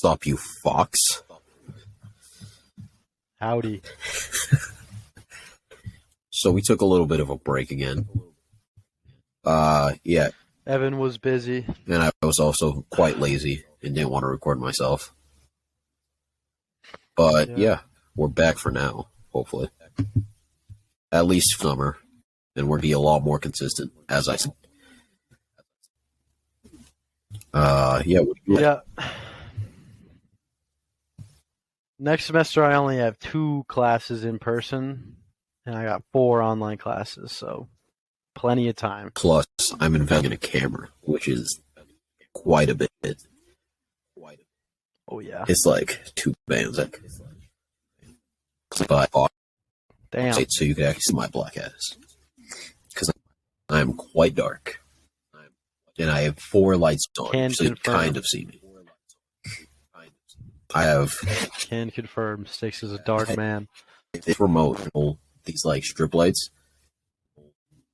up, you fox? Howdy. So we took a little bit of a break again. Yeah. Evan was busy. And I was also quite lazy and didn't want to record myself. But yeah, we're back for now, hopefully. At least summer. And we'll be a lot more consistent, as I said. Yeah. Next semester, I only have 2 classes in person, and I got 4 online classes, so plenty of time. Plus, I'm investing in a camera, which is quite a bit. Oh, yeah. It's like 2 bands. But Damn. so you can actually see my black ass. Because I'm quite dark. And I have 4 lights on, so you kind of see me. Can confirm, Sticks is a dark man. This remote, these like strip lights,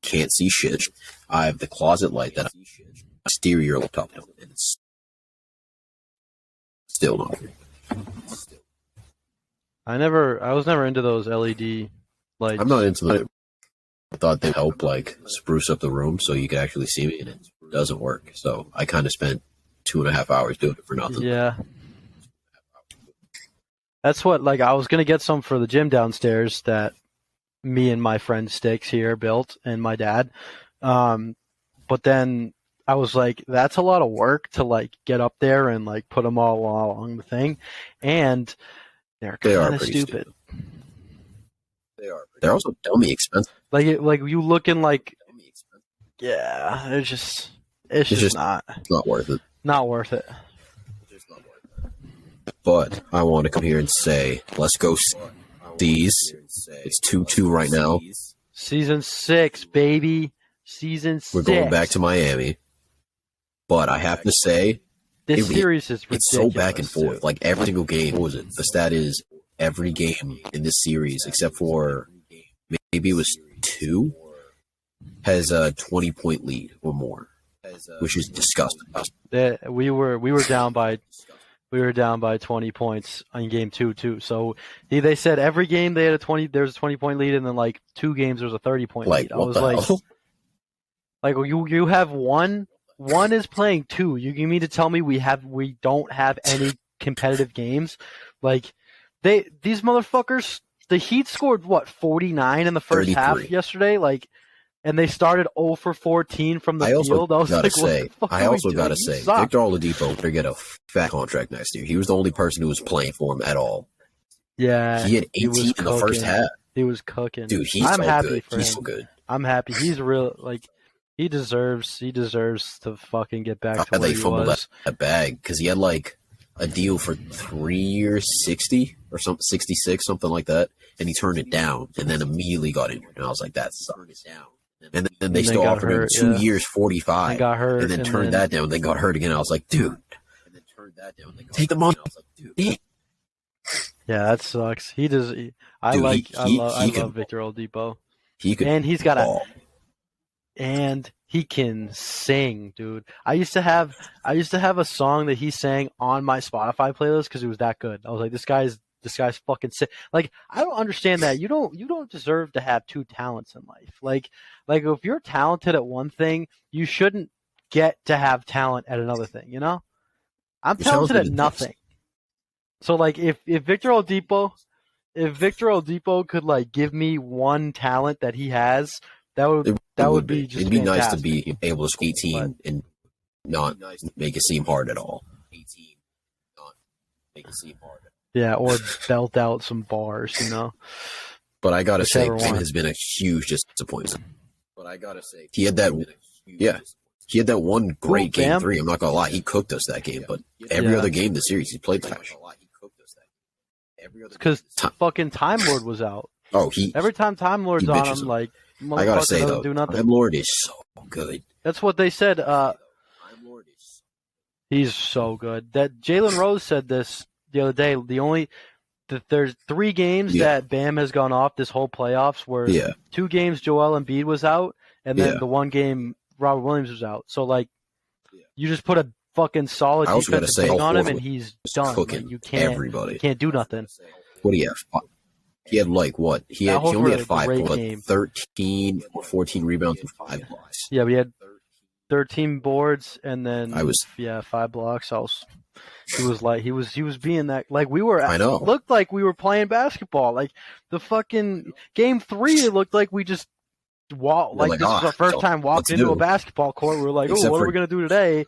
can't see shit. I have the closet light that I exterior laptop down, and it's still not. I was never into those LED lights. I'm not into them. I thought they'd help like spruce up the room so you could actually see me, and it doesn't work. So I kind of spent 2.5 hours doing it for nothing. Yeah. That's what, like, I was going to get some for the gym downstairs that me and my friend Sticks here built, and my dad. But then I was like, that's a lot of work to, like, get up there and, like, put them all along the thing. And they're kind of stupid. They're also dummy expensive. Like you looking like, yeah, it's just not. It's not worth it. Not worth it. But I want to come here and say, let's go C's. It's 2-2 right now. Season 6, baby. Season 6. We're going back to Miami. But I have to say, this series is ridiculous. It's so back and forth. Like every single game, what was it? The stat is every game in this series, except for maybe it was 2, has a 20-point lead or more, which is disgusting. We were down by 20 points in game 2 too. So they said every game they had there's a 20-point lead, and then like 2 games there's a 30-point lead. I was like, you have one is playing 2. You mean to tell me we don't have any competitive games? Like these motherfuckers, the Heat scored 49 in the first 33. half yesterday, like. And they started 0 for 14 from the field. I was like, what the fuck I also got to doing? say, Victor Oladipo better get a fat contract next year. He was the only person who was playing for him at all. Yeah. He had 18 in the first half. He was cooking. Dude, I'm happy good. For him. He's so good. I'm happy. He's real. Like, he deserves to fucking get back to where he was. That bag because he had like a deal for 3 years, 60 or something, 66, something like that, and he turned it down and then immediately got injured. And I was like, that sucks. And then they still offered him 2 years, 45. And got hurt. And then turned that down. Then got hurt again. I was like, dude. And then turned that down. Take the money. I was like, dude. Yeah, that sucks. He does. I love Victor Oladipo. And he can sing, dude. I used to have a song that he sang on my Spotify playlist because it was that good. I was like, this guy's fucking sick. Like, I don't understand that. You don't deserve to have 2 talents in life. Like if you're talented at one thing, you shouldn't get to have talent at another thing, you know? I'm talented at nothing. So like if Victor Oladipo could like give me one talent that he has, that would be just it'd be fantastic. nice to be able to score 18 and not make it seem hard at all. Yeah, or belt out some bars, you know. But I gotta say, Bam has been a huge disappointment. He had that one great game 3. I'm not gonna lie, he cooked us that game. But every other game this series, he played trash. Because fucking Time Lord was out. Oh, every time Time Lord's on him, like, I gotta say though, do nothing. Time Lord is so good. That's what they said. He's so good. That Jalen Rose said this the other day. There's 3 games that Bam has gone off this whole playoffs, where 2 games Joel Embiid was out, and then the 1 game Robert Williams was out. So like, you just put a fucking solid I also gotta defensive say, wing on him, Horford and he's was done. cooking Like, you everybody. can't do nothing. What do you have? He had like what? He Al only Horford had 5 great points, game. 13 or 14 rebounds and 5 blocks. Yeah, we had 13 boards and then 5 blocks. He was being that, like, we were, I know. looked like we were playing basketball. Like the fucking game 3, it looked like we just walked, like this was our first time walking into a basketball court. We were like, oh, what are we gonna do today?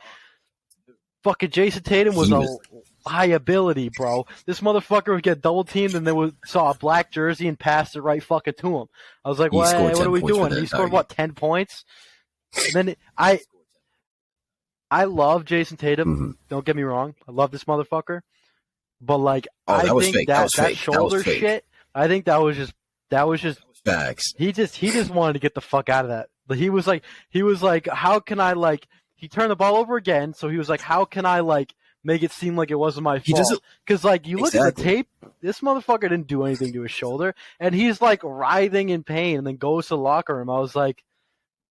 Fucking Jason Tatum was a liability, bro. This motherfucker would get double teamed and then saw a black jersey and passed it right fucking to him. I was like, what are we doing? He scored what, 10 points? And then I love Jason Tatum. Mm-hmm. Don't get me wrong. I love this motherfucker. But like, I think fake. that shoulder shit, I think that was just facts. He just wanted to get the fuck out of that. But he was like, how can I, like, he turned the ball over again, so he was like, how can I, like, make it seem like it wasn't my fault? Because, like, you look at the tape, this motherfucker didn't do anything to his shoulder, and he's, like, writhing in pain and then goes to the locker room. I was like,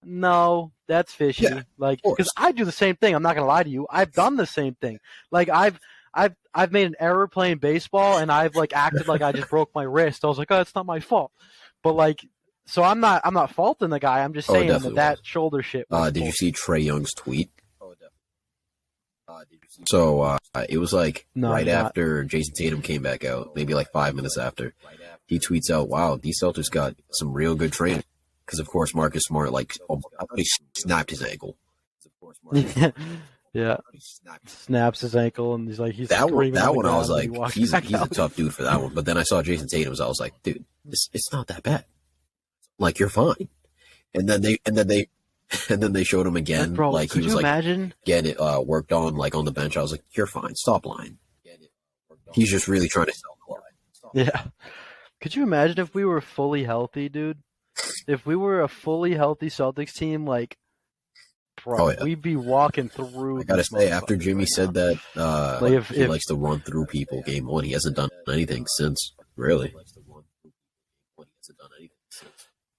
no, that's fishy. Yeah, like, because I do the same thing. I'm not gonna lie to you. I've done the same thing. Like, I've made an error playing baseball, and I've, like, acted like I just broke my wrist. I was like, oh, it's not my fault. But, like, so I'm not faulting the guy. I'm just saying that shoulder shit was did you see Trae Young's tweet? So it was like after Jason Tatum came back out, maybe like 5 minutes after, he tweets out, "Wow, these Celtics got some real good training." Because of course Marcus Smart, like, I thought he snapped his ankle. Yeah, snaps his ankle, and he's that one. I was like, he's a tough dude for that one. But then I saw Jason Tatum's. I was like, dude, it's not that bad. Like, you're fine. And then they showed him again. Bro, like, he was like, imagine? Get it worked on, like, on the bench. I was like, you're fine. Stop lying. He's just really trying to sell the lie. Yeah. Could you imagine if we were fully healthy, dude? If we were a fully healthy Celtics team, like, bro, we'd be walking through. I gotta say, after Jimmy said that he likes to run through people game 1, he hasn't done anything since, really.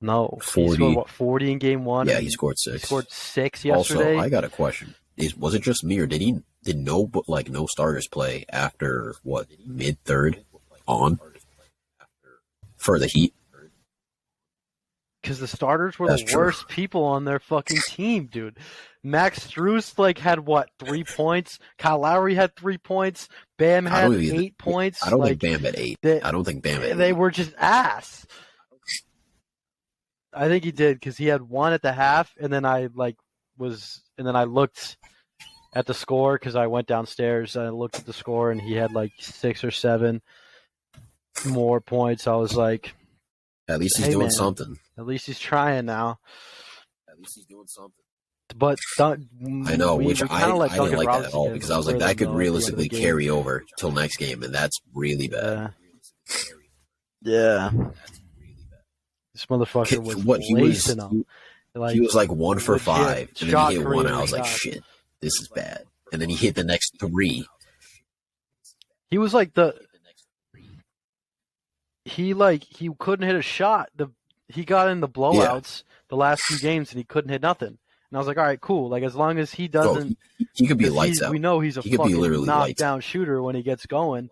No, 40. He scored, 40 in game 1? Yeah, he scored 6. He scored 6 yesterday. Also, I got a question. Was it just me, or did no starters play after mid-third on for the Heat? Because the starters were the worst people on their fucking team, dude. Max Strus, like, had 3 points. Kyle Lowry had 3 points. Bam had 8 points. I don't think Bam had 8. I don't think Bam had 8. They were just ass. I think he did, because he had 1 at the half, and then I looked at the score, because I went downstairs and I looked at the score, and he had 6 or 7 more points. I was like, at least he's doing something. At least he's trying now. At least he's doing something. But I know, I didn't like that at all, because I was like, that could realistically carry over till next game, and that's really bad. Yeah. This motherfucker was lacing him. He was 1 for 5, and then he hit 1, and I was like, shit, this is bad. And then he hit the next 3. He was he couldn't hit a shot. He got in the blowouts the last 2 games, and he couldn't hit nothing. And I was like, all right, cool. Like, as long as he doesn't, he could be lights out. We know he's a fucking knockdown shooter when he gets going.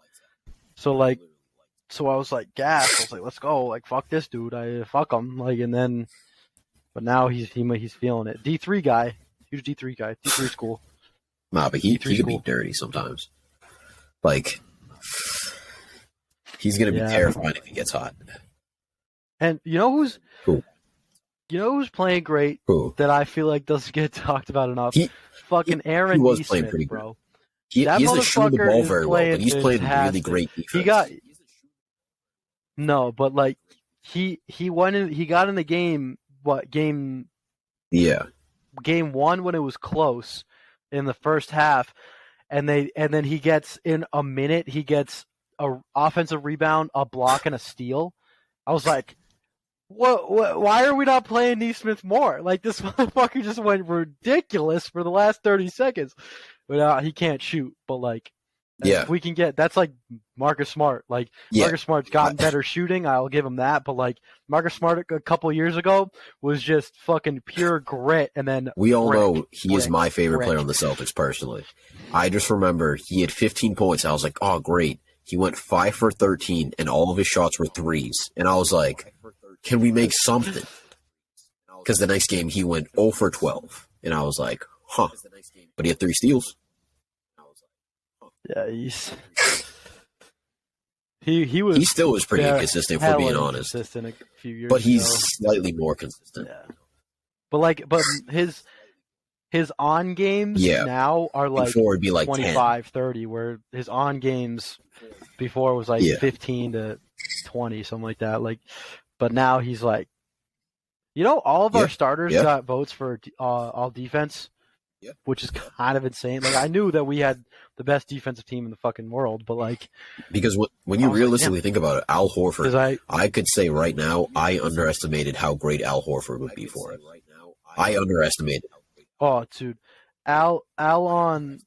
So I was like, gas. I was like, let's go. Like, fuck this dude. Fuck him. Like, and then, but now he's feeling it. D3 guy, huge D3 guy. D3 school. Nah, but he could be dirty sometimes. Like, he's gonna be terrifying if he gets hot. And you know who's playing great that I feel like doesn't get talked about enough? Fucking Aaron he was Nesmith, playing pretty bro. He doesn't shoot the ball very well, but he's playing really great defense. No, but he went in. He got in the game. Game 1 when it was close in the first half, and then he gets in a minute. He gets a offensive rebound, a block, and a steal. I was like, what? Why are we not playing Nesmith more? Like, this motherfucker just went ridiculous for the last 30 seconds. But he can't shoot. But And Yeah. if we can get that's like Marcus Smart. Like Yeah. Marcus Smart's gotten better shooting. I'll give him that. But like Marcus Smart a couple years ago was just fucking pure grit. And then We all brick, know he is brick, my favorite brick. player on the Celtics personally. I just remember he had 15 points. I was like, oh, great. He went 5 for 13, and all of his shots were threes. And I was like, can we make something? Because the next game he went 0 for 12. And I was like, huh. But he had 3 steals. Yeah, he was. He still was pretty very inconsistent, for being hella honest. inconsistent a few years But he's ago. slightly more consistent. Yeah. But his on games Yeah. now are like Before it'd be like 25, 30, where his on games before was like Yeah. 15 to 20, something like that. Like, but now he's like, all of Yeah. our starters Yeah. got votes for all defense, Yeah. which is kind of insane. Like, I knew that we had the best defensive team in the fucking world, but like, Because when you I was like, realistically think about it, Al Horford, because I could say right now, I underestimated how great Al Horford would be for it. I underestimated. oh, dude, Al on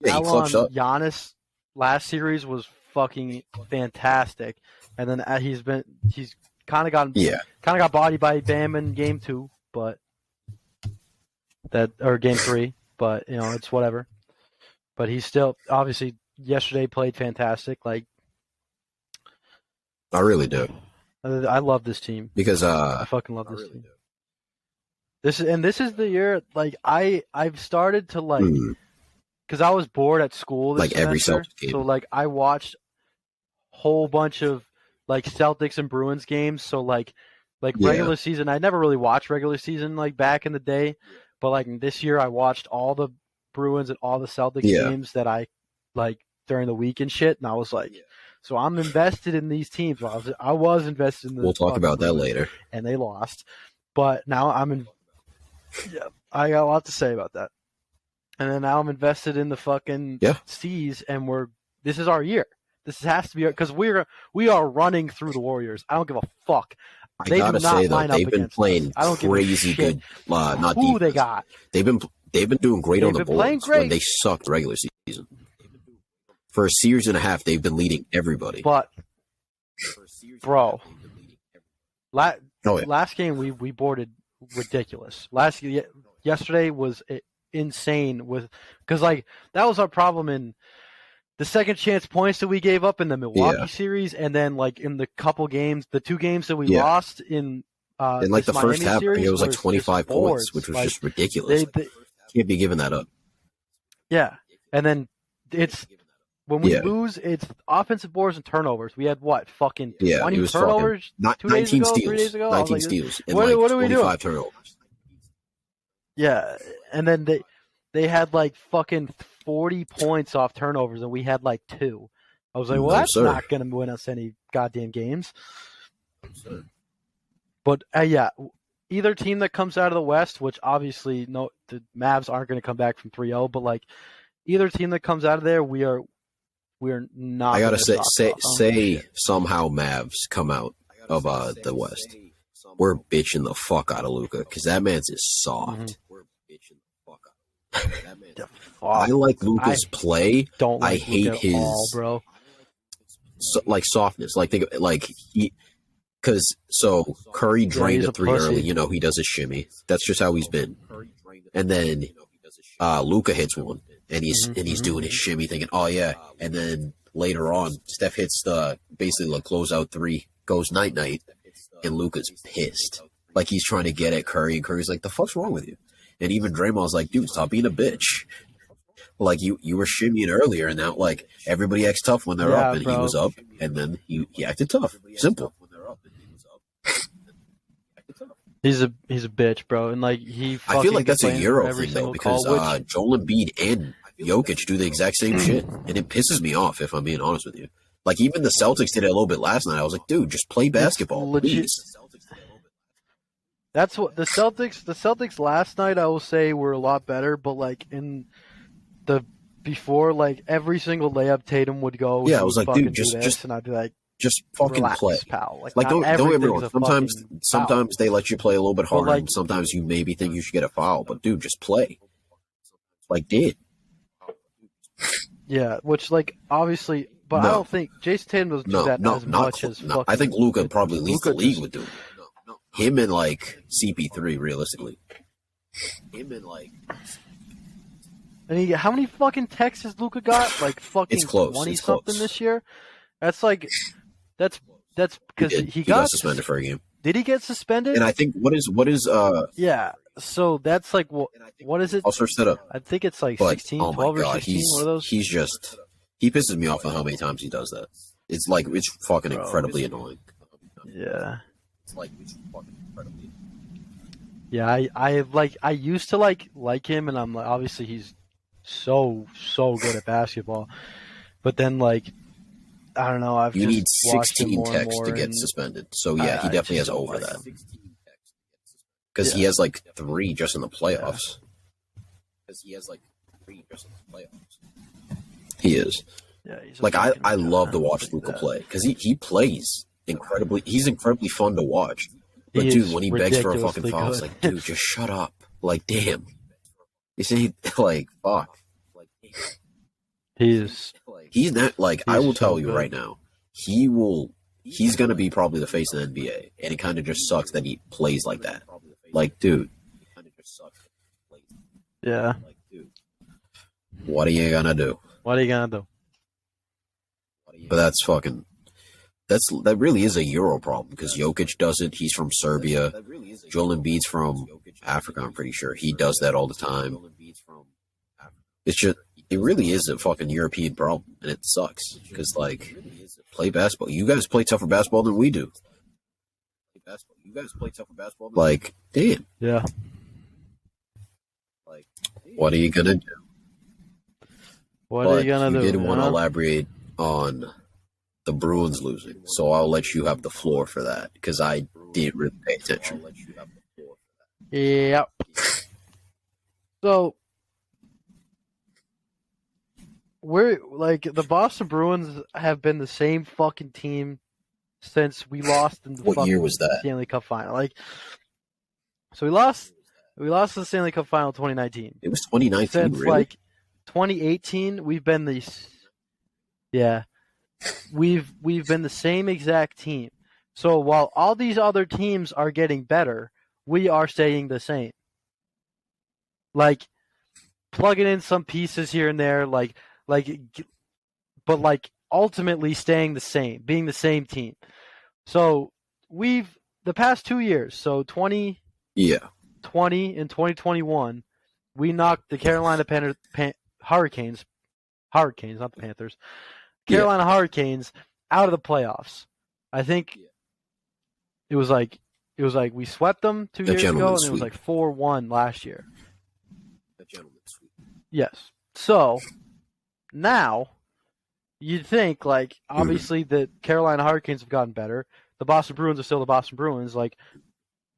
Yeah, he Al on clutched up. Giannis last series was fucking fantastic, and then he's kind of got bodied by Bam in game 2, but or game 3, but it's whatever. But he's still obviously yesterday played fantastic. Like, I really do. I love this team. Because I fucking love this team. This is the year like I've started to like because I was bored at school this Like every semester, Celtics game. so like I watched a whole bunch of like Celtics and Bruins games. So like Yeah. regular season, I never really watched regular season like back in the day, but like this year I watched all the Bruins and all the Celtics Yeah. games that I like during the week and shit, and I was like, so I'm invested in these teams. I was invested in the. We'll talk fucking about that Bruins, later. and they lost, but now I'm in. Yeah, I got a lot to say about that. And then now I'm invested in the fucking C's, and this is our year. This has to be because we are running through the Warriors. I don't give a fuck. I gotta say though, they've been playing I don't give a crazy shit good. Not who defense. they got. They've been doing great on the They've been playing boards when great. they sucked regular season. For a series and a half, they've been leading everybody. But bro, Oh, yeah. last game we boarded ridiculous. Yesterday was insane because like that was our problem in the second chance points that we gave up in the Milwaukee series, and then like in the the 2 games that we lost in like the this first Miami half, series it was like just 25 points, boards. which was Like, just ridiculous. they- Can't be giving that up. yeah, and then it's when we Yeah. lose, it's offensive boards and turnovers. We had fucking Yeah, 20 it was turnovers fucking 2 days 19 ago, steals, 3 days ago. I was 19 like, steals, and what like are we doing? 25 turnovers. Yeah, and then they had like fucking 40 points off turnovers, and we had like 2. I was like, well, No, that's sir. not going to win us any goddamn games. But yeah, either team that comes out of the West, which obviously the Mavs aren't going to come back from 3-0, but like either team that comes out of there, we're not. I gotta gonna say somehow Mavs come out of the West. We're bitching the fuck out of Luka because that man's is soft. Mm-hmm. We're bitching the fuck out. I like Luka's play. Don't like I hate Luka at his all, bro. like softness. Like think like he. Because Curry drained he's a a 3 pussy. early. He does a shimmy. That's just how he's been. And then Luka hits one, and he's doing his shimmy, thinking, "Oh yeah." And then later on, Steph hits the basically like closeout 3, goes night night, and Luka's pissed, like he's trying to get at Curry, and Curry's like, "The fuck's wrong with you?" And even Draymond's like, "Dude, stop being a bitch." Like you were shimmying earlier, and now like everybody acts tough when they're up, and bro. he was up, and then he acted tough. Simple. He's a bitch, bro, and like I feel like that's a complains Euro every thing though, single because call, which, Joel Embiid and Jokic do the exact same shit, and it pisses me off if I'm being honest with you. Like even the Celtics did it a little bit last night. I was like, dude, just play basketball, legit. please. That's what the Celtics last night I will say were a lot better, but like in the before, like every single layup Tatum would go. Yeah, I was like, fucking dude, do this, just and I'd be like, just fucking relax, play. pal. Like not don't get me everything's wrong. a Sometimes fucking foul. sometimes they let you play a little bit harder, like- and sometimes you maybe think you should get a foul, but dude, just play. Like did. Yeah, which like obviously, but I No, don't think Jason Tatum doesn't do that as much as no. fucking. I think Luca probably leads the Luka league just with doing it. Him and like CP3, realistically. Him and like. how many fucking texts has Luka got? Like It's fucking close. 20 It's something close. this year. That's like that's because He got suspended for a game. Did he get suspended? And I think what is Yeah. So that's like what is it? I'll search that up. I think it's like But 16, oh my 12 or god, 16. One of those. he pisses me off on how many times he does that. It's like it's fucking incredibly annoying. Yeah. It's like it's fucking incredibly. Yeah, I used to like him, and I'm like obviously he's so good at basketball, but then like I don't know, I've You just need watched him 16 more and texts more, to get and suspended. So yeah, he I definitely just has don't over like that. him. Because he Yeah. has like 3 just in the playoffs. He is. Yeah, he's a Like fucking I love to retard. watch Like Luca that. play because he plays incredibly. He's incredibly fun to watch. But He dude, is when he begs for a fucking ridiculously foul, it's good. like, dude, just shut up. Like, damn. You see, like, fuck. He's He's not like I will so tell you good. right now. He's gonna be probably the face of the NBA, and it kind of just sucks that he plays like that. Like, dude, Yeah. what are you gonna do? What are you gonna do? But that really is a Euro problem because Jokic does it. He's from Serbia. Joel Embiid's from Africa. I'm pretty sure he does that all the time. It's just it really is a fucking European problem, and it sucks because like play basketball. You guys play tougher basketball than we do. Like, damn. Yeah. What are you gonna do? What are you But gonna do? did want to huh? elaborate on the Bruins losing, so I'll let you have the floor for that because I didn't really pay attention. Yep. So we're like the Boston Bruins have been the same fucking team since we lost in the What fucking year was that? Stanley Cup final. Like, so we lost the Stanley Cup final 2019. It was 2019. Since Really? like 2018, we've been we've been the same exact team. So while all these other teams are getting better, we are staying the same. Like plugging in some pieces here and there, but like ultimately staying the same, being the same team. So we've the past 2 years, so 2020 and 2021, we knocked the Carolina Hurricanes, not the Panthers, Carolina Hurricanes out of the playoffs. I think it was like we swept them 2 years ago, and it was like 4-1 last year. Yes. So now you'd think like obviously the Carolina Hurricanes have gotten better. The Boston Bruins are still the Boston Bruins. Like,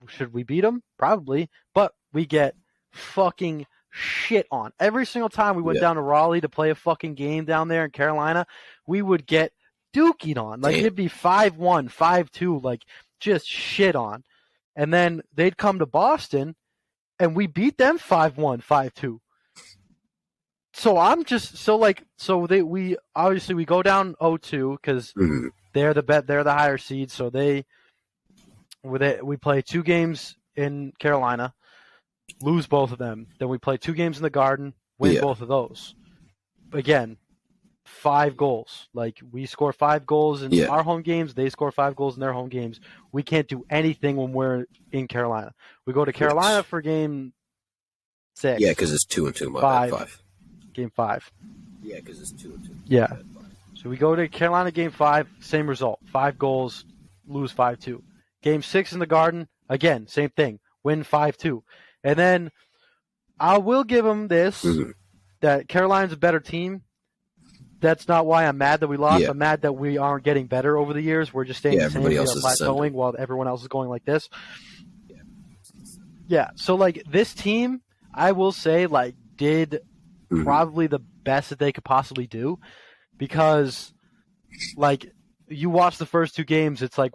should we beat them? Probably, but we get fucking shit on every single time we went down to Raleigh to play a fucking game down there in Carolina. We would get dookied on. Like it'd be 5-1, 5-2, like just shit on, and then they'd come to Boston, and we beat them 5-1, 5-2. So we obviously go down 0-2 because they're the higher seed. So we play 2 games in Carolina, lose both of them. Then we play 2 games in the Garden, win both of those. Again, 5 goals. Like we score 5 goals in our home games, they score 5 goals in their home games. We can't do anything when we're in Carolina. We go to Carolina for game 6. Yeah, because it's 2-2. My bad. 5. Game 5. Yeah, because it's 2-2. Yeah. So we go to Carolina game 5, same result. 5 goals, lose 5-2. Game 6 in the Garden, again, same thing. Win 5-2. And then I will give them this, that Carolina's a better team. That's not why I'm mad that we lost. I'm mad that we aren't getting better over the years. We're just staying the same. We are plateauing while everyone else is going like this. Yeah. So like this team, I will say, like did probably the best that they could possibly do, because like you watch the first 2 games, it's like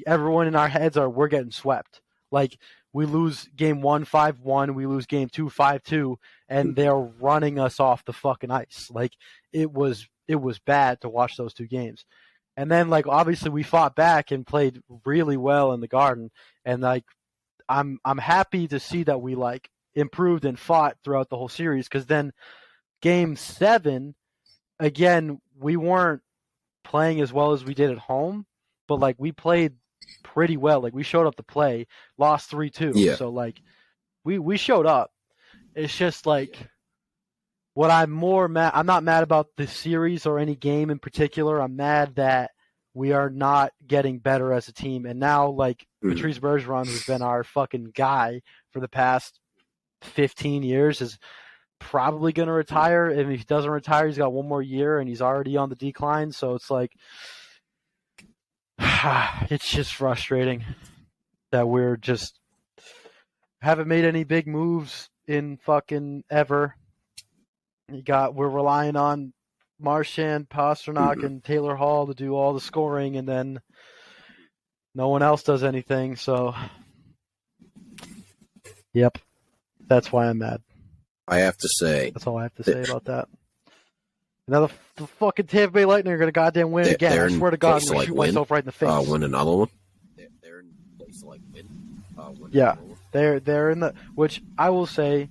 everyone in our heads we're getting swept. Like we lose game 1 5-1, we lose game 2 5-2, and they're running us off the fucking ice. Like it was bad to watch those 2 games. And then like obviously we fought back and played really well in the Garden, and like I'm happy to see that we like improved and fought throughout the whole series, because then game 7 again we weren't playing as well as we did at home, but like we played pretty well. Like we showed up to play, lost 3-2. Yeah. So like we showed up. It's just like what I'm more mad. I'm not mad about the series or any game in particular. I'm mad that we are not getting better as a team. And now like Patrice Bergeron, who's been our fucking guy for the past 15 years, is probably going to retire. And if he doesn't retire, he's got 1 more year and he's already on the decline. So it's like, it's just frustrating that we're just haven't made any big moves in fucking ever. We're relying on Marchand, Pasternak, and Taylor Hall to do all the scoring, and then no one else does anything. So, yep, that's why I'm mad. I have to say, that's all I have to say about that. Now the fucking Tampa Bay Lightning are gonna goddamn win again. I swear to God, I'm gonna shoot myself right in the face. Win another one. They're in place to like win. Yeah, they're in the, which I will say,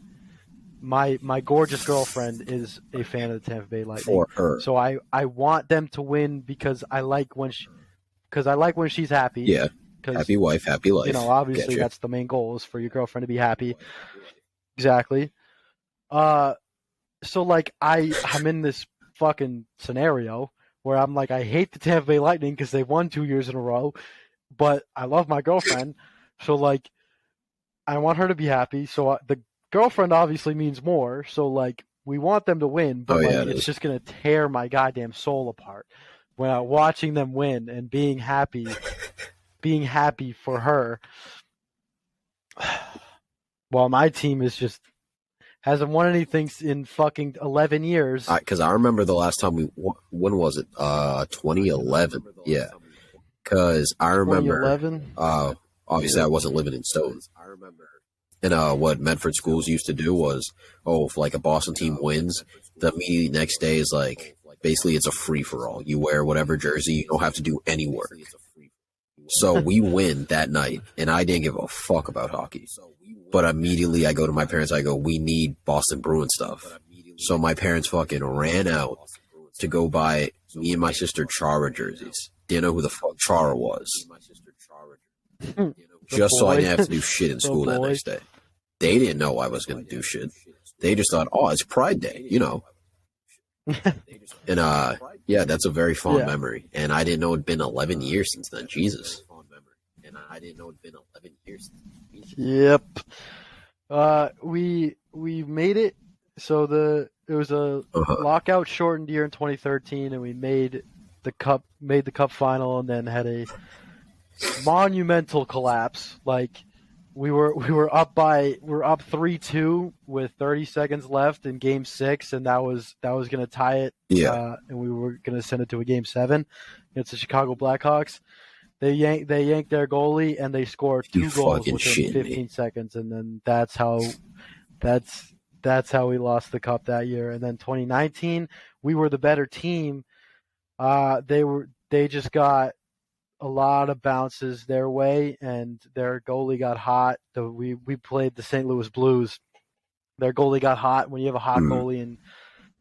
my gorgeous girlfriend is a fan of the Tampa Bay Lightning. For her. So I want them to win because I like when she's happy. Yeah. Happy wife, happy life. You know, obviously that's the main goal, is for your girlfriend to be happy. Exactly. So like I'm in this fucking scenario where I'm like, I hate the Tampa Bay Lightning because they've won 2 years in a row, but I love my girlfriend. So like, I want her to be happy. So the girlfriend obviously means more. So like, we want them to win, but it's just gonna tear my goddamn soul apart when I'm watching them win and being happy for her, while my team is just hasn't won anything in fucking 11 years. Because I remember the last time when was it? 2011. Yeah. Because I remember. 2011. Obviously, I wasn't living in Stoughton. I remember. And what Medford schools used to do was, if like a Boston team wins, the immediate next day is like, basically it's a free for all. You wear whatever jersey, you don't have to do any work. So we win that night, and I didn't give a fuck about hockey. But immediately I go to my parents, I go, we need Boston Bruins stuff. So my parents fucking ran out to go buy me and my sister Chara jerseys. Didn't know who the fuck Chara was. Just so I didn't have to do shit in school that next day. They didn't know I was going to do shit. They just thought, it's Pride Day, you know. And yeah, that's a very fond memory. And I didn't know it'd been 11 years since then. Jesus. Yep. We made it. So it was a lockout shortened year in 2013, and we made the cup final, and then had a monumental collapse. Like we were up 3-2 with 30 seconds left in Game 6, and that was going to tie it. Yeah. And we were going to send it to a Game 7 against the Chicago Blackhawks. They yanked their goalie, and they scored 2 goals within 15 seconds, and then that's how we lost the cup that year. And then 2019, we were the better team. They just got a lot of bounces their way, and their goalie got hot. We played the St. Louis Blues. Their goalie got hot. When you have a hot goalie in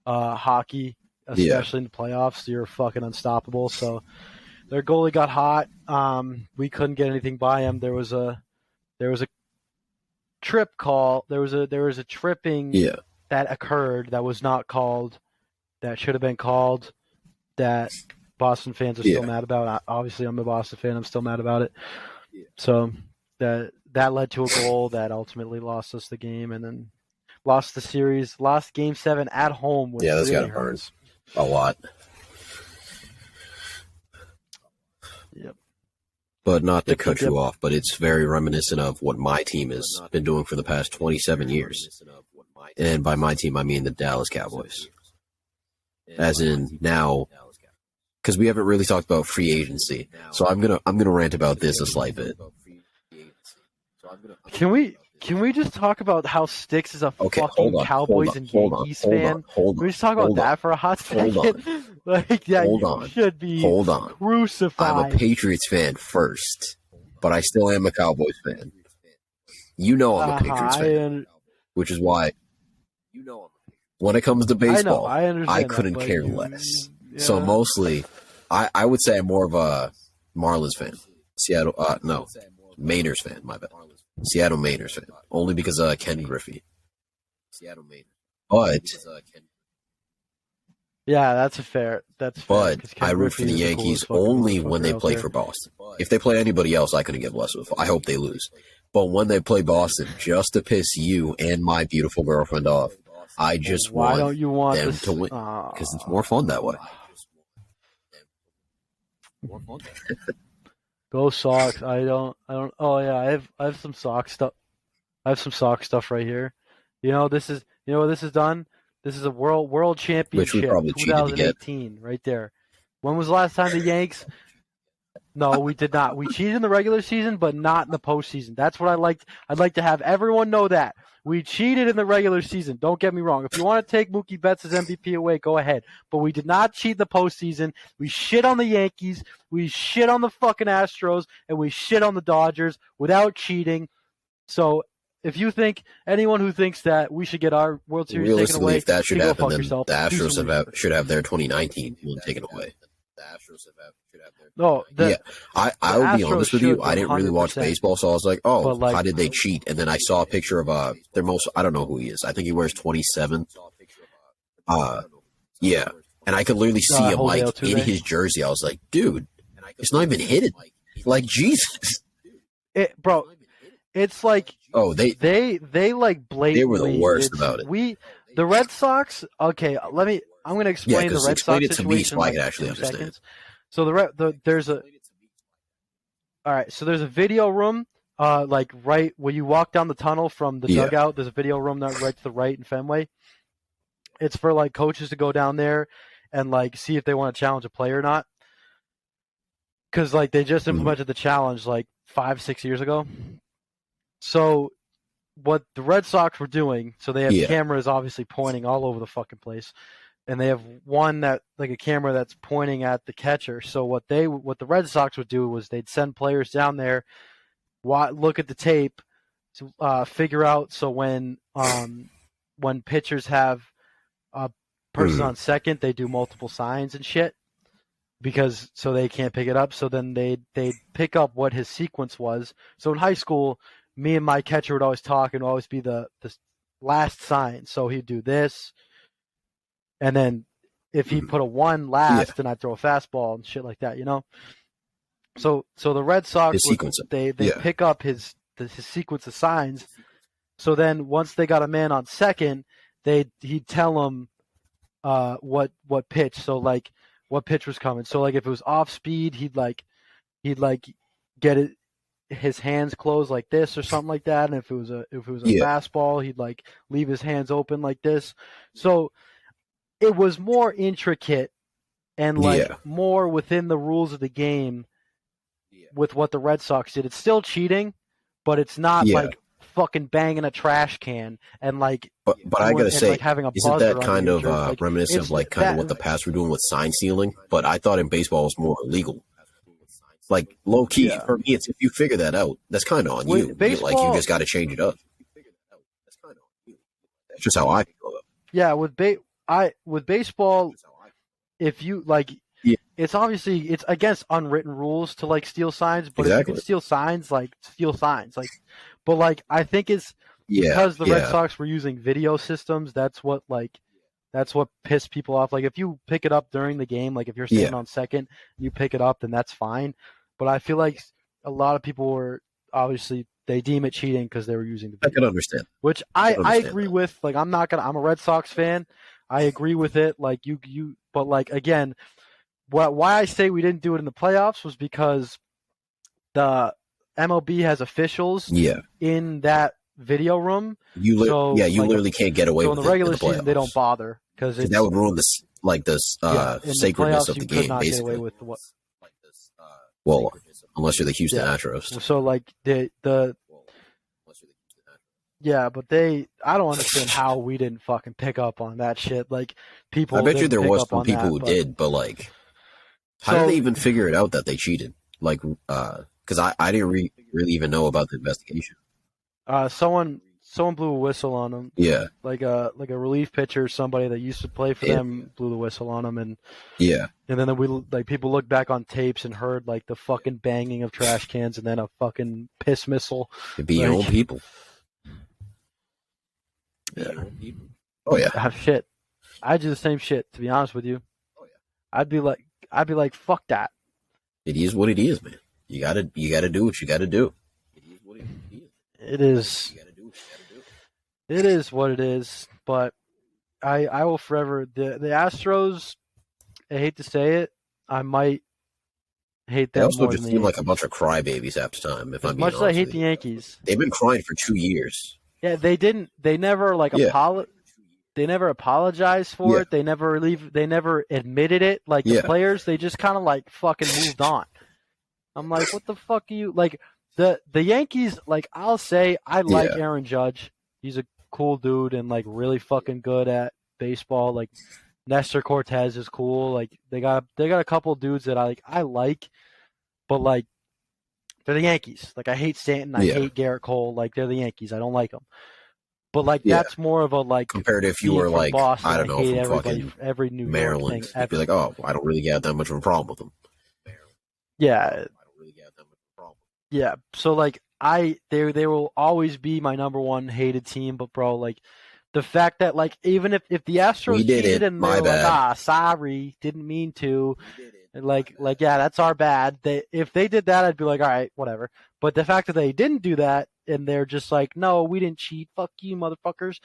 hockey, especially in the playoffs, you're fucking unstoppable. So their goalie got hot. We couldn't get anything by him. There was a trip call. There was a tripping that occurred that was not called, that should have been called, that Boston fans are still mad about. Obviously, I'm a Boston fan. I'm still mad about it. So that led to a goal that ultimately lost us the game, and then lost the series. Lost Game 7 at home. Which that's really got to hurt a lot. Yep. But not to cut you off, but it's very reminiscent of what my team has been doing for the past 27 years. And by my team, I mean the Dallas Cowboys. As in now, because we haven't really talked about free agency, so I'm gonna rant about this a slight bit. Can we Can we just talk about how Styx is a Okay, fucking Cowboys and Yankees fan? Can we just talk about that for a hot second? Like, yeah, you should be crucified. I'm a Patriots fan first, but I still am a Cowboys fan. You know I'm a Patriots fan, which is why when it comes to baseball, I couldn't care less. Yeah. So mostly, I would say I'm more of a Marlins fan. Seattle, no, Mariners fan, my bad. Seattle Mariners fan, only because Ken Griffey. Seattle Mariners. But yeah, that's fair. But I root for the Yankees only when they play for Boston. If they play anybody else, I couldn't get blessed with. I hope they lose. But when they play Boston, just to piss you and my beautiful girlfriend off, I just want them to win because it's more fun that way. Go Sox! I don't. Oh yeah, I have some Sox stuff. I have some Sox stuff right here. You know this is. You know what this is done. This is a world championship, 2018, right there. When was the last time the Yanks? No, we did not. We cheated in the regular season, but not in the postseason. That's what I liked. I'd like to have everyone know that. We cheated in the regular season. Don't get me wrong. If you want to take Mookie Betts' MVP away, go ahead. But we did not cheat in the postseason. We shit on the Yankees. We shit on the fucking Astros. And we shit on the Dodgers without cheating. So if you think anyone who thinks that we should get our World Series taken away, if that should happen, then the Astros should have their 2019 one taken away. The Astros should have their. I will be honest with you. I didn't really watch baseball, so I was like, "Oh, how did they cheat?" And then I saw a picture of their most. I don't know who he is. I think he wears 27. Yeah, and I could literally see him like in his jersey. I was like, "Dude, it's not even hidden." Like Jesus, bro. It's like they like blatantly. They were the worst about it. The Red Sox. Okay, I'm going to explain the Red Sox situation. So I can actually understand. Seconds. So there's a video room, like right when you walk down the tunnel from the dugout. There's a video room right to the right in Fenway. It's for like coaches to go down there and like see if they want to challenge a player or not. Because like they just implemented the challenge like 5-6 years ago. So what the Red Sox were doing, so they have cameras obviously pointing all over the fucking place. And they have one that like a camera that's pointing at the catcher. So what the Red Sox would do was they'd send players down there, look at the tape, to figure out. So when pitchers have a person on second, they do multiple signs and shit because so they can't pick it up. So then they pick up what his sequence was. So in high school, me and my catcher would always talk and always be the last sign. So he'd do this. And then if he put a 1 last, then I'd throw a fastball and shit like that, you know? So the Red Sox, they pick up his sequence of signs. So then once they got a man on second, he'd tell him what pitch. So like what pitch was coming. So like if it was off speed, he'd get his hands closed like this or something like that. And if it was a fastball, he'd like leave his hands open like this. So it was more intricate and like more within the rules of the game with what the Red Sox did. It's still cheating, but it's not like fucking banging a trash can and like. But I gotta say, like having a isn't that kind of reminiscent of like kind of what the past were doing with sign stealing? But I thought in baseball it was more illegal. Like low key for me, it's if you figure that out, that's kind of on you. Baseball, like you just got to change it up. That's just how I feel. Yeah, with baseball, if you like, it's obviously it's against unwritten rules to like steal signs, but if you can steal signs, like but like I think it's because the Red Sox were using video systems. That's what pissed people off. Like if you pick it up during the game, like if you're standing on second, you pick it up, then that's fine. But I feel like a lot of people were obviously they deem it cheating because they were using the video. I can understand. Which I agree with. Like I'm a Red Sox fan. I agree with it. Like but like again, why I say we didn't do it in the playoffs was because the MLB has officials in that video room. You literally can't get away with it. So in the regular season, they don't bother because that would ruin sacredness of the game. Not basically, get away with what? Well, unless you're the Houston Astros. So like the Yeah, but I don't understand how we didn't fucking pick up on that shit. Like, I people bet you didn't there pick was up some on people that, who but did, but like, how did they so even figure it out that they cheated? Like, because I didn't really even know about the investigation. someone blew a whistle on him, Yeah, like a relief pitcher, somebody that used to play for yeah, them blew the whistle on him, yeah. and then we like people looked back on tapes and heard like the fucking banging of trash cans and then a fucking piss missile. It'd be your own Like, people. yeah, Oh yeah, shit. I do the same shit. To be honest with you, I'd be like, fuck that. it is what it is, man. You gotta do what you gotta do. It is, it is what it is. But I will forever the Astros. I hate to say it, I might hate They them also more than just the seem like a bunch Yankees. of crybabies half the time, if As I'm being much as I honest hate with the you. Yankees, They've been crying for 2 years. yeah, they never like Yeah, they never apologized for yeah, it. They never admitted it. Like the yeah, players, they just kind of like fucking moved on. I'm like, what the fuck are you like? The Yankees, like I'll say, I like yeah, Aaron Judge. He's a cool dude and like really fucking good at baseball. Like Nestor Cortez is cool. Like they got a couple dudes that I like, but like they're the Yankees. Like I hate Stanton, I yeah, hate Garrett Cole. Like they're the Yankees. I don't like them. But like yeah. that's more of a like Compared to if you being were from like, Boston. I don't I know, hate from everybody, fucking every New York Maryland, thing you'd be ever. like, oh, I don't really get that much of a problem with them. Yeah, yeah. So like they will always be my number one hated team. But bro, like the fact that like even if the We Astros did cheated it. and they My were like, bad. ah, sorry, didn't mean to, and like yeah, that's our bad. If they did that, I'd be like, all right, whatever. But the fact that they didn't do that and they're just like, no, we didn't cheat. Fuck you, motherfuckers.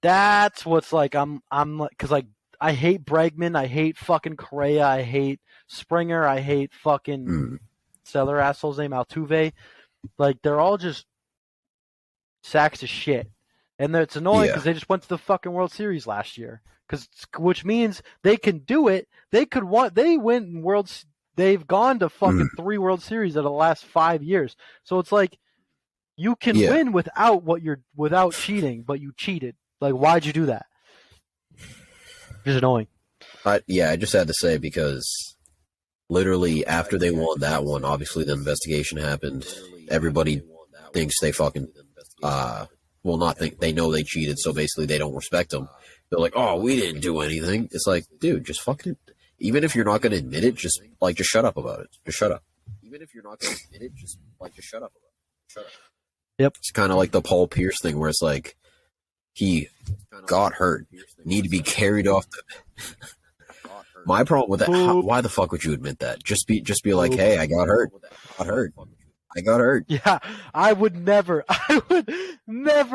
That's what's like I'm like because like I hate Bregman, I hate fucking Correa, I hate Springer, I hate fucking Mm, Seller asshole's name Altuve. Like they're all just sacks of shit, and it's annoying yeah. because they just went to the fucking World Series last year. Which means they can do it. They win worlds. They've gone to Mm, fucking 3 World Series in the last 5 years. So it's like you can yeah. win without cheating, but you cheated. Like why'd you do that? Just annoying. I just had to say because literally after they won that one, obviously the investigation happened. Everybody thinks they fucking well, not think they know they cheated, so basically they don't respect them. They're like, oh, we didn't do anything. It's like, dude, just fucking. Even if you're not going to admit it, just shut up about it. Just shut up. Even if you're not going to admit it, just shut up about it. Shut up. Yep. It's kind of like the Paul Pierce thing, where it's like he got hurt, need to be carried off the. My problem with that, why the fuck would you admit that? Just be like, hey, I got hurt. I got hurt. Yeah, I would never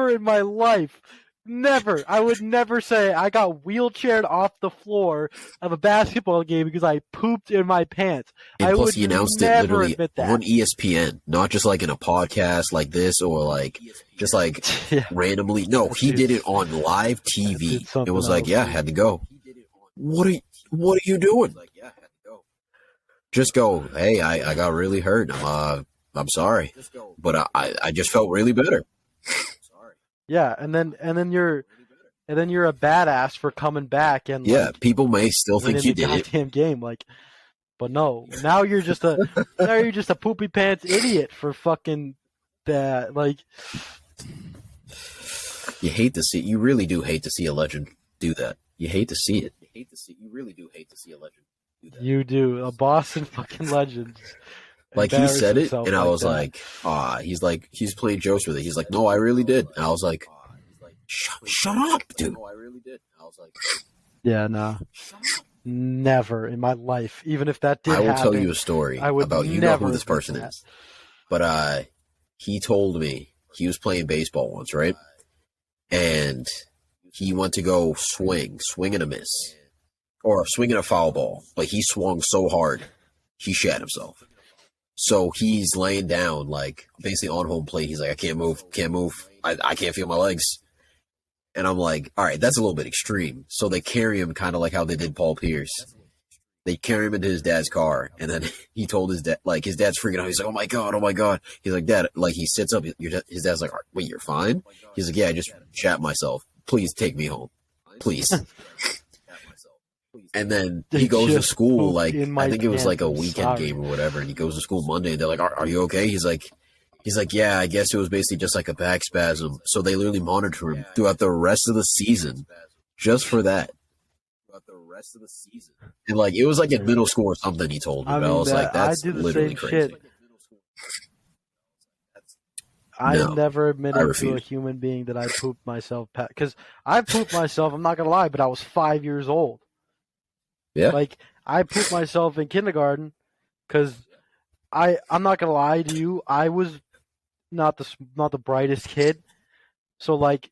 in my life, I would never say I got wheelchaired off the floor of a basketball game because I pooped in my pants. And I plus, would he announced it never literally admit that. on ESPN, not just like in a podcast like this or like just like Yeah. randomly. No, he did it on live TV. It something was like, else, yeah, dude. had to go. What are you doing? Just go. Hey, I got really hurt. I'm sorry, but I just felt really better. Yeah, and then you're a badass for coming back and Yeah, like people may still winning think you the did it. goddamn game. Like, but no, now you're just a poopy pants idiot for fucking that. Like, You hate to see. You really do hate to see a legend do that. You hate to see it. You really do hate to see a legend do that. you do a Boston fucking legend. Like he said it, embarrass and I himself was that. like, he's playing jokes with it. He's like, no, I really did. And I was like, shut up, dude. Yeah, no, never in my life. Even if that did I will happen, tell you a story I would about, you know never who this admit person that. is. But he told me he was playing baseball once, right? And he went to go swing and a miss, or swing and a foul ball. But he swung so hard, he shat himself. So he's laying down, like basically on home plate. He's like, I can't move. I can't feel my legs. And I'm like, all right, that's a little bit extreme. So they carry him kind of like how they did Paul Pierce. they carry him into his dad's car, and then he told his dad, like, his dad's freaking out. He's like, oh my god. He's like, Dad, like, he sits up. His dad's like, wait, you're fine? He's like, yeah, I just shat myself. Please take me home. Please. And then he goes to school, like, I think it was like a weekend game or whatever, and he goes to school Monday, and they're like, are you okay? He's like, yeah, I guess it was basically just like a back spasm. So they literally monitor him throughout the rest of the season just for that. And like, it was like in middle school or something, he told me. I was like, that's literally crazy. Shit. I never admitted to a human being that I pooped myself. Because I pooped myself, I'm not going to lie, but I was 5 years old. Yeah. Like, I pooped myself in kindergarten because I'm not going to lie to you, I was not the brightest kid. So, like,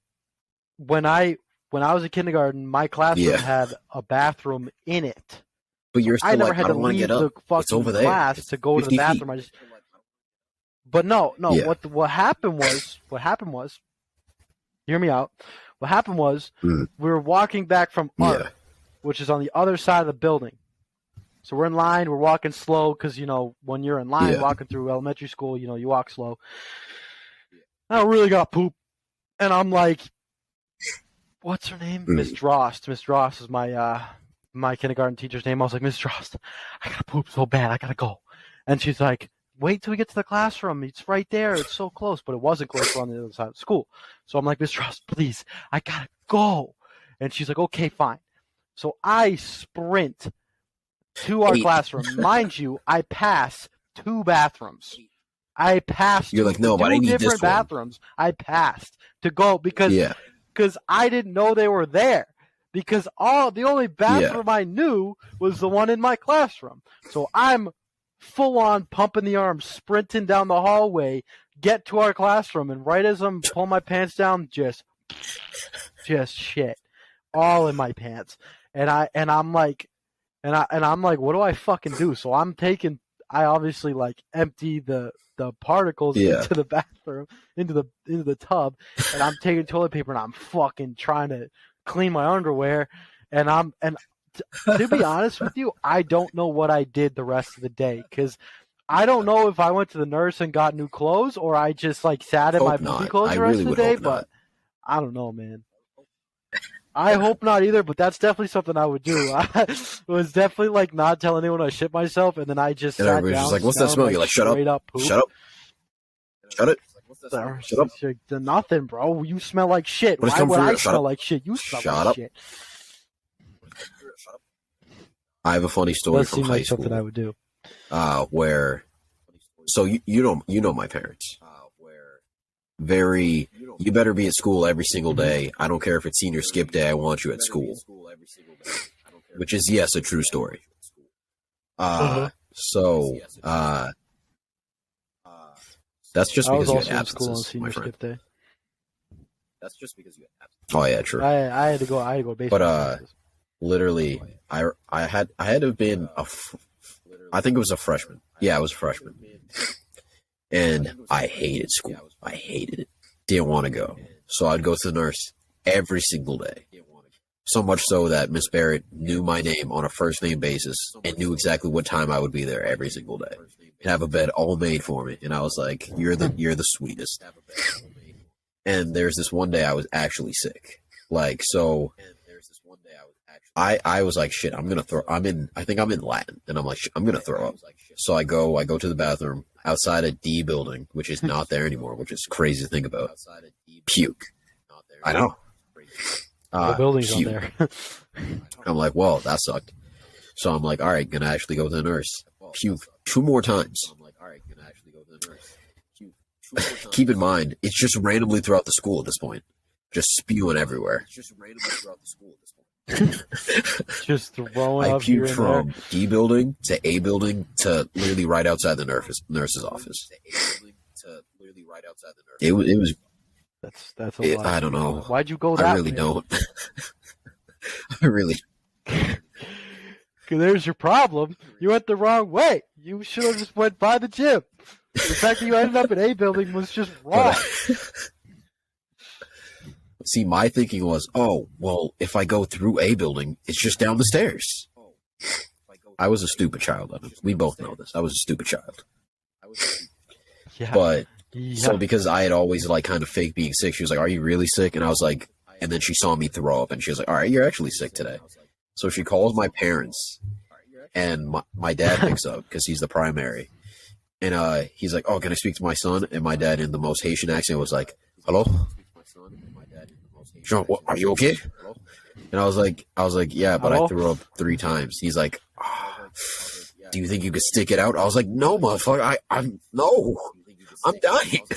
when I was in kindergarten, my classroom had a bathroom in it. But you're still I never like, had to leave the fucking class to go to the bathroom. But no. Yeah. What happened was, hear me out. What happened was, we were walking back from art, which is on the other side of the building. So we're in line, we're walking slow because, you know, when you're in line walking through elementary school, you know, you walk slow. I really got poop. And I'm like, what's her name? Miss Drost. Miss Drost is my kindergarten teacher's name. I was like, Miss Drost, I gotta poop so bad, I gotta go. And she's like, wait till we get to the classroom. It's right there. It's so close. But it wasn't close. We're on the other side of school. So I'm like, Miss Drost, please, I gotta go. And she's like, okay, fine. So I sprint to our classroom. Mind you, I pass 2 bathrums. I passed. You're like, no, but I need different bathrooms. I passed to go because I didn't know they were there. Because the only bathroom I knew was the one in my classroom. So I'm full on pumping the arms, sprinting down the hallway, get to our classroom, and right as I'm pulling my pants down, just shit all in my pants. And I'm like, what do I fucking do? So I obviously like empty the particles into the bathroom, into the tub, and I'm taking toilet paper and I'm fucking trying to clean my underwear, and to be honest with you, I don't know what I did the rest of the day because I don't know if I went to the nurse and got new clothes or I just like sat in my poopy clothes the rest of the day, but I don't know, man. I hope not either, but that's definitely something I would do. I was definitely like not telling anyone I shit myself, and then I just sat down. Just like, what's that smell? You're like, shut up. Shut it. Shut up. Nothing, bro. You smell like shit. Why would I smell like shit? You smell like shit. I have a funny story from high school. Something I would do. Where, so you know my parents. You better be at school every single day. I don't care if it's senior skip day. I want you at school. Which is, yes, a true story. So, that's just because you had absences, my friend. That's just because you had absences. Oh yeah, true. I had to go baseball. But literally, I had to have been I think it was a freshman. Yeah, I was a freshman. And I hated school. I hated it. Didn't want to go. So I'd go to the nurse every single day. So much so that Miss Barrett knew my name on a first name basis and knew exactly what time I would be there every single day. And have a bed all made for me. And I was like, you're the sweetest. And there's this one day I was actually sick. Like, so I was like, shit, I think I'm in Latin. And I'm like, I'm going to throw up. So I go to the bathroom outside a D building, which is not there anymore, which is crazy to think about. Puke. I know. The building's on there. I'm like, well, that sucked. So I'm like, all right, gonna actually go to the nurse. Puke 2 more times. Keep in mind, it's just randomly throughout the school at this point. Just spewing everywhere. Just throwing I up puked from D building to A building to literally right outside the nurse's office. It was. That's a lot. I don't know. Why'd you go that way? I really don't. I really. Because there's your problem. You went the wrong way. You should have just went by the gym. The fact that you ended up in A building was just wrong. See, my thinking was, oh, well, if I go through A building, it's just down the stairs. I was a stupid child. We both know this. I was a stupid child. Yeah. But Yeah. so because I had always like kind of fake being sick, she was like, "Are you really sick?" And I was like, and then she saw me throw up, and she was like, "All right, you're actually sick today." So she calls my parents, and my dad picks up because he's the primary, and he's like, "Oh, can I speak to my son?" And my dad, in the most Haitian accent, was like, "Hello, Jean, what, are you okay?" And I was like, "Yeah, but Hello? I threw up 3 times." He's like, "Do you think you could stick it out?" I was like, "No, motherfucker, I'm dying."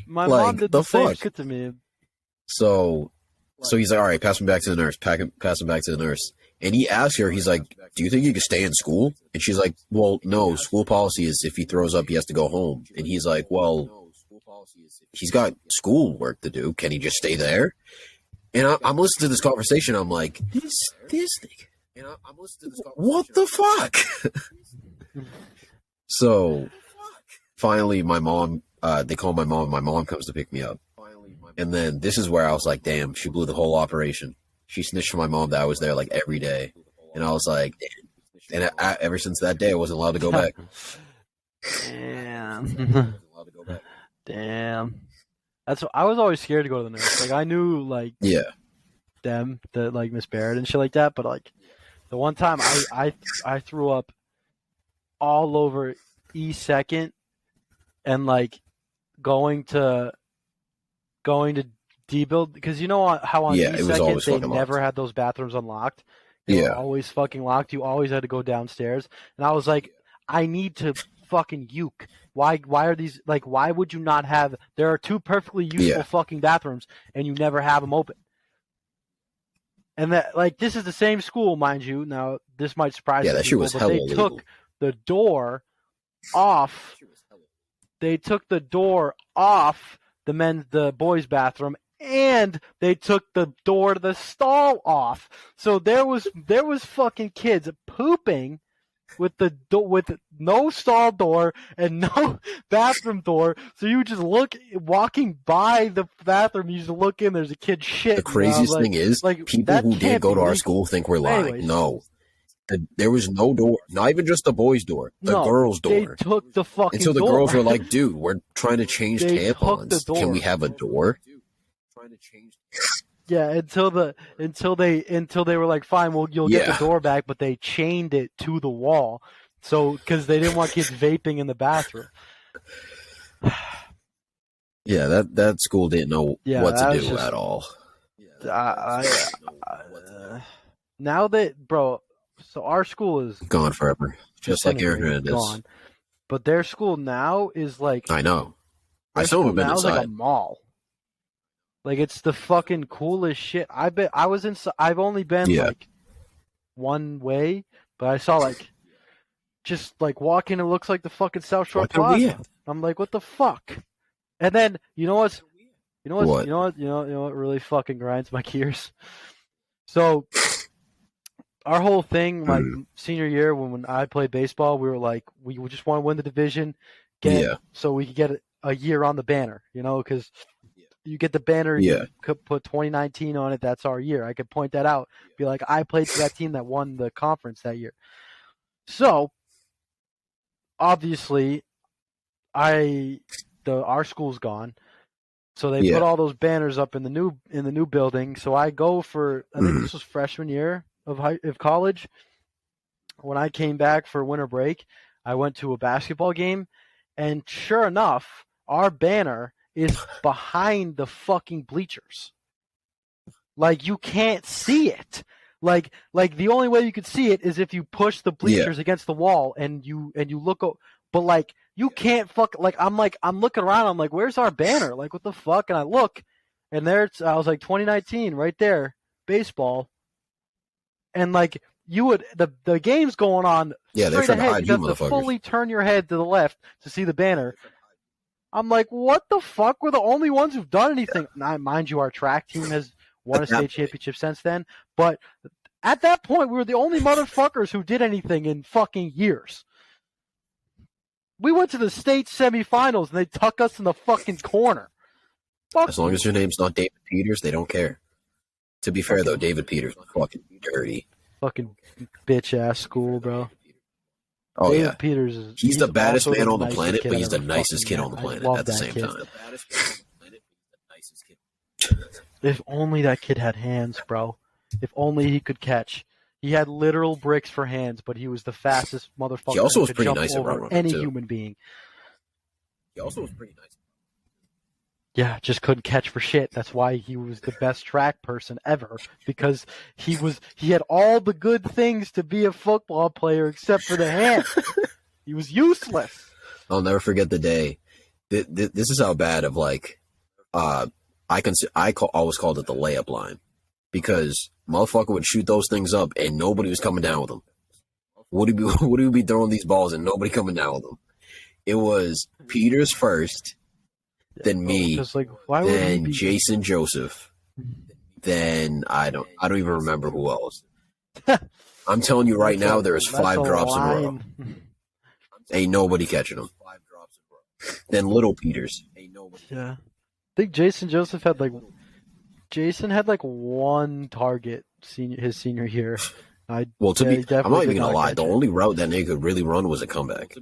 My Like, mom did the the same fuck? shit to me. So he's like, "All right, pass him back to the nurse. Pass him back to the nurse." And he asks her, he's like, "Do you think you could stay in school?" And she's like, "Well, no. School policy is if he throws up, he has to go home." And he's like, "Well, he's got school work to do. Can he just stay there?" And I'm listening to this conversation. I'm like, this thing. What the fuck? So finally, my mom, they call my mom. My mom comes to pick me up. And then this is where I was like, damn, she blew the whole operation. She snitched to my mom that I was there like every day. And I was like, damn. And ever since that day, I wasn't allowed to go back. Damn. Damn. That's what, I was always scared to go to the nurse. Like I knew like Yeah. them, the like Miss Barrett and shit like that, but like the one time I threw up all over E2nd and like going to D-Build because you know how on Yeah, it was E2nd always they fucking never locked. had those bathrooms unlocked. They were Yeah. always fucking locked. You always had to go downstairs. And I was like, I need to fucking uke. Why are these like why would you not have there are 2 perfectly useful Yeah. fucking bathrooms and you never have them open. And that like this is the same school, mind you. Now this might surprise Yeah, some that shit people, was but hella they illegal. took the door off. They took the door off the boys' bathroom, and they took the door to the stall off. So there was fucking kids pooping with with no stall door and no bathroom door. So you just walking by the bathroom, you just look in. There's a kid shit. The craziest thing is, people who did go to our school think we're lying. Anyways. No. There was no door. Not even just the boys' door. The girls' door. They took the fucking Until the door. girls were like, "Dude, we're trying to change They took tampons. the door. Can we have a door?" Yeah, until they were like, fine, well, you'll get the door back, but they chained it to the wall, so because they didn't want kids vaping in the bathroom. Yeah, that school didn't know what to do just, at all. Now that so our school is Gone forever, just like Aaron Hernandez. Gone, but their school now is like I know. I still haven't been inside. Like a mall. Like it's the fucking coolest shit. I've only been like one way, but I saw like just like walking. It looks like the fucking South Shore Plaza. I'm like, what the fuck? And then you know what really fucking grinds my gears. So our whole thing, like senior year, when I played baseball, we were like, we just want to win the division, so we could get a year on the banner, because. You get the banner, you could put 2019 on it, that's our year. I could point that out, be like, I played for that team that won the conference that year. So, obviously, our school's gone. So they put all those banners up in the new building. So I go for, I think this was freshman year of college. When I came back for winter break, I went to a basketball game, and sure enough, our banner is behind the fucking bleachers. Like you can't see it. Like the only way you could see it is if you push the bleachers against the wall and you look. But like you can't I'm looking around. I'm like, where's our banner? Like what the fuck? And I look, and I was like 2019 right there, baseball. And like you would the game's going on straight ahead. You have to fully turn your head to the left to see the banner. I'm like, what the fuck? We're the only ones who've done anything. Now, mind you, our track team has won a state championship since then. But at that point, we were the only motherfuckers who did anything in fucking years. We went to the state semifinals, and they tuck us in the fucking corner. Fuck as long as your name's not David Peters, they don't care. To be fair, though, David Peters was fucking dirty. Fucking bitch ass school, bro. Oh David yeah, Peters he's the baddest also man the on the nicest planet, kid but I've he's the ever nicest fucking kid met. on the I planet love at the that same kid. time. If only that kid had hands, bro. If only he could catch. He had literal bricks for hands, but he was the fastest He motherfucker also and was could pretty jump nice at route over running any too. human being. He also was pretty nice. Yeah, just couldn't catch for shit. That's why he was the best track person ever, because he had all the good things to be a football player except for the hands. He was useless. I'll never forget the day. This is how bad of like, always called it the layup line, because motherfucker would shoot those things up and nobody was coming down with them. Would he be throwing these balls and nobody coming down with them? It was Peters first, then me, Just like, why would he then be? Jason Joseph, then I don't even remember who else. I'm telling you right now, there's 5 drops in a row. Ain't nobody catching them. Then Little Peters. Yeah, I think Jason had like one target his senior year. I'm he not even definitely did gonna lie. catch The it. only route that nigga could really run was a comeback.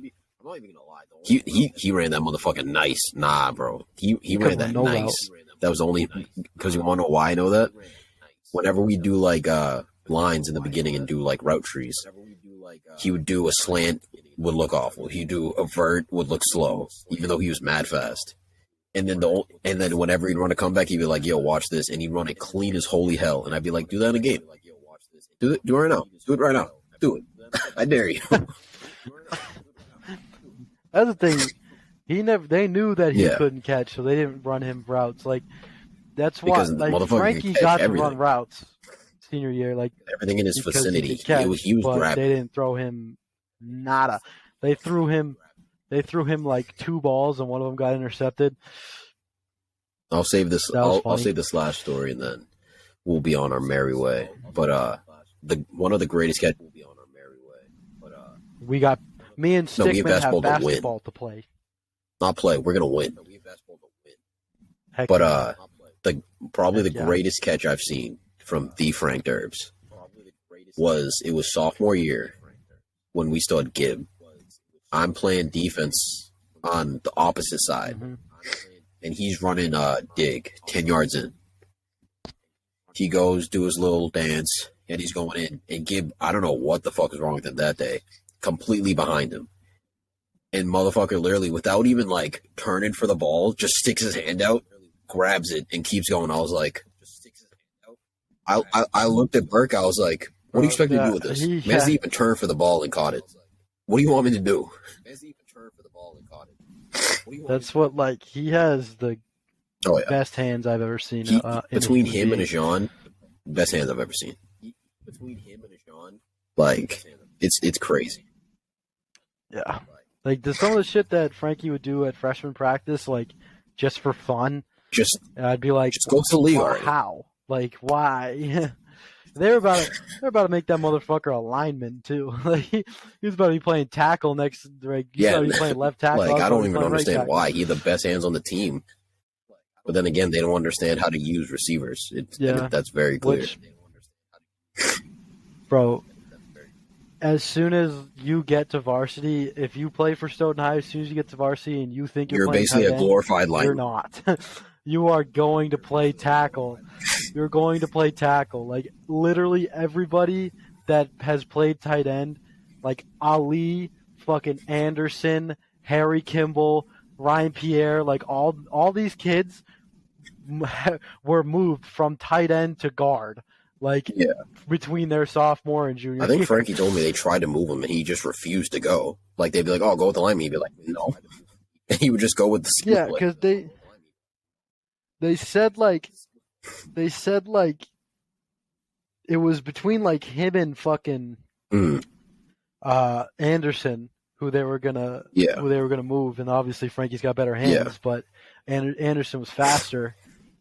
He ran that motherfucking nice. Nah, bro. He ran couldn't that run no nice. That was only because you want to know why I know that? Whenever we do like lines in the beginning and do like route trees, he would do a slant, would look awful. He'd do a vert, would look slow, even though he was mad fast. And then whenever he'd run a comeback, he'd be like, "Yo, watch this," and he'd run it clean as holy hell. And I'd be like, "Do that in a game. Do it right now. Do it right now. Do it. I dare you." That's the thing. They knew that he Yeah. couldn't catch, so they didn't run him routes. Like that's why Because the like motherfucker Frankie could catch got to everything. run routes senior year, like Everything in his because vicinity, he could catch, he was but grabbing. they didn't throw him nada. They threw him like 2 balls and one of them got intercepted. I'll save this. That was I'll funny. save this last story, and then we'll be on our merry way. But one of the greatest catch. We got me and No, we have Stickman have basketball to win. basketball to play. Not play. We're gonna win. Heck But yeah. probably Heck the yeah. greatest catch I've seen from the Frank Derbs was sophomore year when we still had Gibb. I'm playing defense on the opposite side, Mhm. and he's running dig 10 yards in. He goes do his little dance, and he's going in. And Gibb, I don't know what the fuck was wrong with him that day, completely behind him. And motherfucker literally, without even like turning for the ball, just sticks his hand out, grabs it, and keeps going. I was like, I looked at Burke. I was like, what do you expect me to do with this? Man doesn't even turn for the ball and caught it. What do you want me to do? That's what like he has the Oh yeah, best hands I've ever seen. between him and Ajon, best hands I've ever seen. Like it's crazy. Yeah. Like some of the shit that Frankie would do at freshman practice, like just for fun, Just and I'd be like, go to the league "Well, already. how? Like why?" They're about to make that motherfucker a lineman too. Like he was about to be playing tackle next. Like he's about to be playing left tackle. Like I don't even playing understand right why he had the best hands on the team. But then again, they don't understand how to use receivers. That's very clear. Which, bro, as soon as you get to varsity, if you play for Stoughton High, as soon as you get to varsity and you think you're playing basically tight a end, glorified you're lineman. not. You are going to play tackle. You're going to play tackle. Like literally everybody that has played tight end, like Ali, fucking Anderson, Harry Kimball, Ryan Pierre, like all these kids were moved from tight end to guard, like between their sophomore and junior. I think year. Frankie told me they tried to move him and he just refused to go. Like they'd be like, "Oh, go with the lineman." He'd be like, "No," and he would just go with the skill Yeah, player. because they said like it was between like him and fucking Anderson who they were gonna move, and obviously Frankie's got better hands, but Anderson was faster,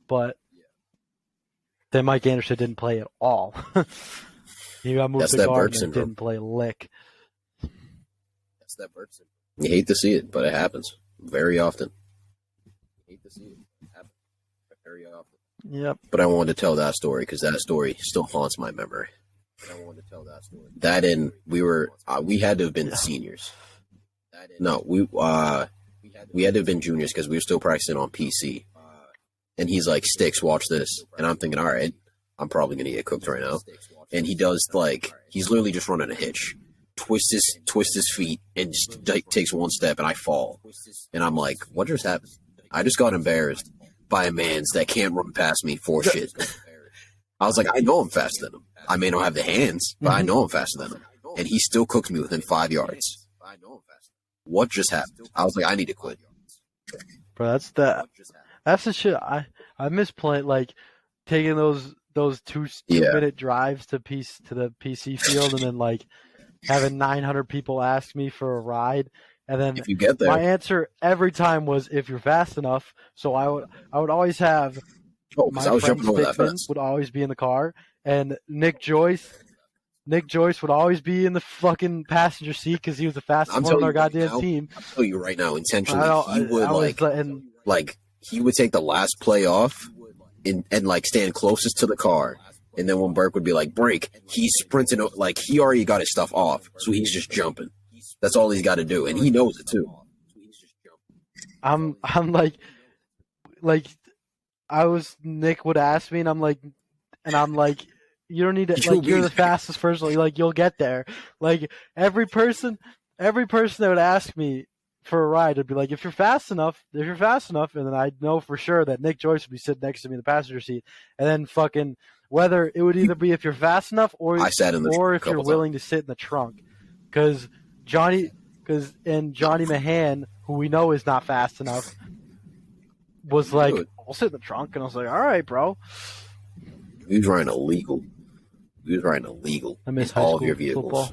but then Mike Anderson didn't play at all. He got moved to guard and didn't play a lick. That's that Burt syndrome. You hate to see it, but it happens very often. Yep. But I wanted to tell that story because that story still haunts my memory. That and we had to have been seniors. No, we had to have been juniors because we were still practicing on PC. And he's like, Sticks, watch this. And I'm thinking, all right, I'm probably gonna get cooked right now. And he does he's literally just running a hitch, twist his feet, and just takes one step, and I fall. And I'm like, what just happened? I just got embarrassed by a man's that can't run past me for shit. I was like, I know I'm faster than him. I may not have the hands, but I know I'm faster than him. And he still cooked me within 5 yards. What just happened? I was like, I need to quit. Bro, that's the shit. I miss playing, like taking those 2-minute drives to the PC field, and then like having 900 people ask me for a ride, and then if you get there, my answer every time was if you're fast enough. So I would always have my friend Stickman would always be in the car, and Nick Joyce would always be in the fucking passenger seat because he was the fastest one on our goddamn team. I'll tell you right now, intentionally, he would he would take the last play off and like stand closest to the car. And then when Burke would be like, break, he's sprinting, like he already got his stuff off. So he's just jumping. That's all he's got to do. And he knows it too. I'm like, Nick would ask me, and I'm like, you don't need to, like, you're the fastest person, like, you'll get there. Like, every person that would ask me for a ride would be like, if you're fast enough, and then I'd know for sure that Nick Joyce would be sitting next to me in the passenger seat, and then fucking, whether it would either be if you're fast enough or if you're willing to sit in the trunk. Because Johnny Mahan, who we know is not fast enough, was like, I'll sit in the trunk, and I was like, all right, bro. He was riding illegal. I miss all of your vehicles. Football.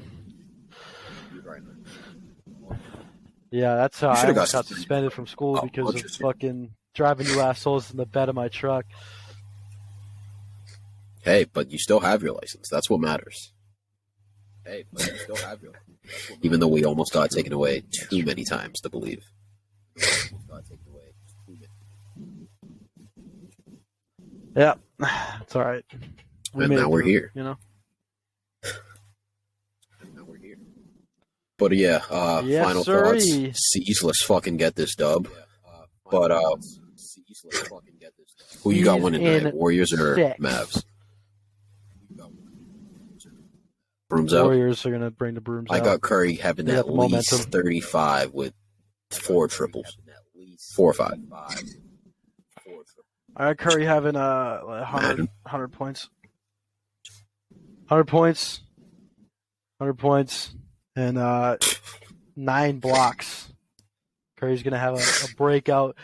Yeah, that's how I got suspended from school because of fucking driving you assholes in the bed of my truck. Hey, but you still have your license. That's what matters. Even though we almost got taken away too many times to believe. Yeah, it's all right. Now we're here. You know. But yeah, final thoughts. C's, let's fucking get this dub. But who you got winning tonight? Warriors or Mavs? Brooms out. Warriors are gonna bring the brooms out. I got Curry having at least 35 with 4 triples. 4 or 5. I got Curry having 100 points. 100 points. 100 points. And 9 blocks. Curry's gonna have a breakout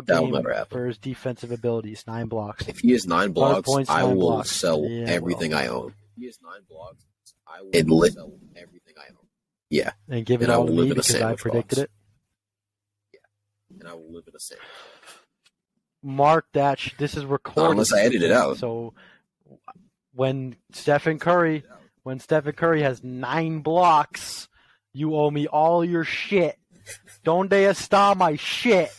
game for his defensive abilities. 9 blocks. If he has 9 blocks, I will sell everything I own. If he has 9 blocks, I will sell everything I own. Yeah, and give it all to me because I predicted it. Yeah, and I will live in a sandwich. Mark that. This is recorded. Unless I edit it out. So when Stephen Curry has 9 blocks, you owe me all your shit. Donde está my shit?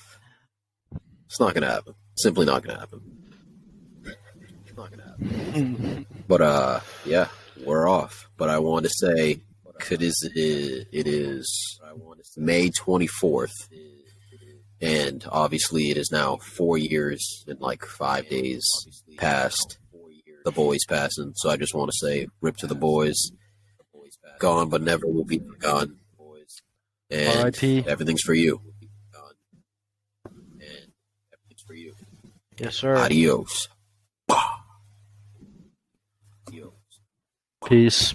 It's not gonna happen. Simply not gonna happen. It's not gonna happen. But yeah, we're off. But I want to say, it is May 24th, and obviously it is now 4 years and like 5 days past the boys passing. So I just want to say, rip to the boys. Gone but never will be forgotten. And everything's for you. Yes, sir. Adios. Peace.